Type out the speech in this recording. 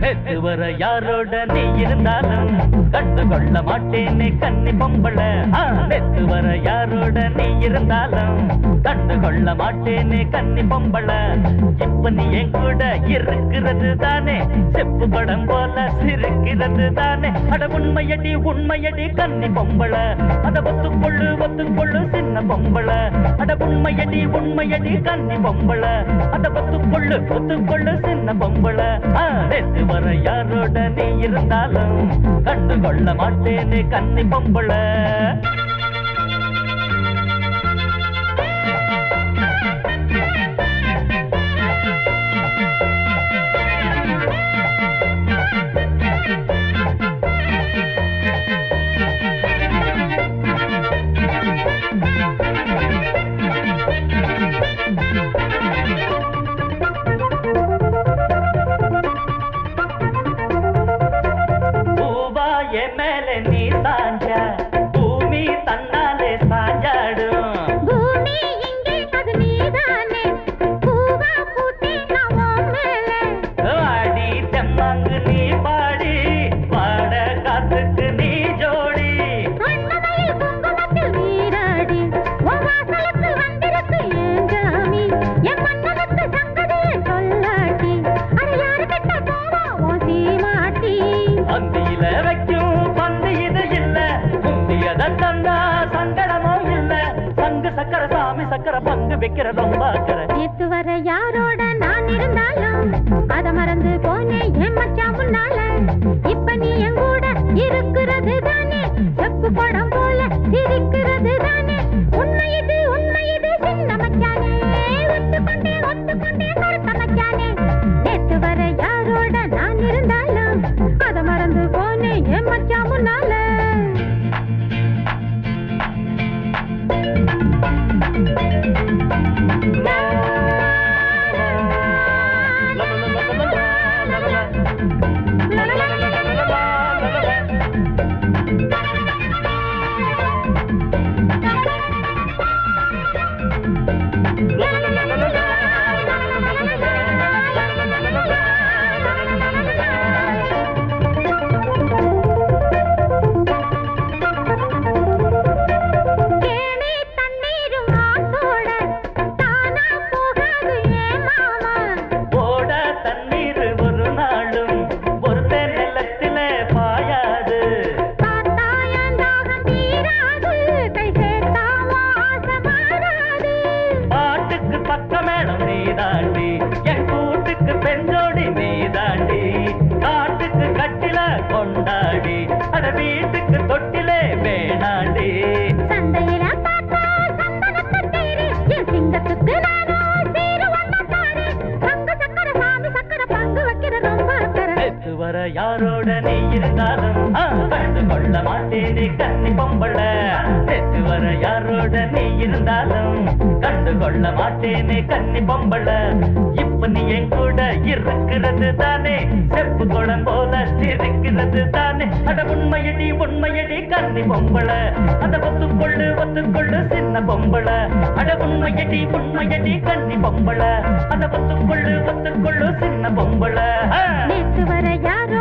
நேத்து வர யாரோட நீ இருந்தாலும் கண்டு கொள்ள மாட்டேனே கன்னி பொம்பள. நேத்து வர யாரோட நீ இருந்தாலும் கண்டு கொள்ள மாட்டேனே கன்னி பொம்பள. இப்ப நீ என் கூட இருக்கிறது தானே செப்பு படம் போல சிரிக்கிறது தானே. அட உண்மையடி உண்மையடி கன்னி பொம்பள. அத ஒத்துக்கொள்ளு சின்ன பொம்பள. அட உண்மையடி உண்மையடி கன்னி பொம்பள. அத ஒத்துக்கொள்ளு சின்ன பொம்பள. நேத்து வர யாரோட நீ இருந்தாலும் கண்டு கொள்ள மாட்டேனே கன்னி பொம்பள. மேலே நீ சாஞ்சா பூமி தன்னாலே சாஞ்சாடும். பூமி இங்கே அது நீதானே பூவா பூத்தே நான் மேலே. ஆடி தெம்மாங்கு நீ பாடி பாட காத்துக்கு நீ ஜோடி. அண்ணமையில் குங்குமத்தில் நீராடி உன் வாசலுக்கு வந்திருக்கு ஏன் ஜாமி. என் மன்னனுக்கு சங்கதியை சொல்லாட்டி அது யாரு கிட்ட போவா உன் சீமாட்டி. அந்தியில வைக்கும் பந்து இது இல்ல முந்தியத தந்தா சங்கடமோ இல்ல. சங்கு சக்கர சாமி சக்கர பங்கு வைக்கிற ரொம்ப அக்கறை. நேத்து வர யாரோட நான் இருந்தாலும் அத மறந்து போனேன் என் மச்சான் முன்னால. இப்ப நீ என் கூட இருக்கிறது தானே செப்பு படம் போல சிரிக்கிறது தானே. உண்மை இது சின்ன மச்சானே. ஒத்துக்கொண்டே கருத்த மச்சானே. நேத்து வர யாரோட நான் இருந்தாலும் அத மறந்து போனேன் என் மச்சான் முன்னால. நீதாண்டி என் கூட்டுக்கு பெஞ்சோடி நீதாண்டி. காட்டுக்கு கட்டில கொண்டாடி அட வீட்டுக்கு தொட்டிலே வேணாண்டி. சந்தையில பார்த்தா சந்தனத்து தேரு என் சிங்கத்துக்கு நானோ சீரு வண்ணத்தாரு. சங்க சக்கர சாமி சக்கர பங்கு வைக்கிற ரொம்ப அக்கறை. நேத்து வர யாரோட நீ இருந்தாலும் கண்டு கொள்ள மாட்டேனே கன்னி பொம்பள. நேத்து வர யாரோட நீ இருந்தாலும் கண்டு கொள்ள மாட்டேனே கன்னி பொம்பள. இப்ப நீ என் கூட இருக்கிறது தானே செப்பு குடம் போல சிரிக்கிறது தானே. அட உண்மையடி கன்னி பொம்பள. அத ஒத்துக்கொள்ளு சின்ன பொம்பள. அட உண்மையடி கன்னி பொம்பள. அத ஒத்துக்கொள்ளு சின்ன பொம்பள. நேத்து வர யாரோ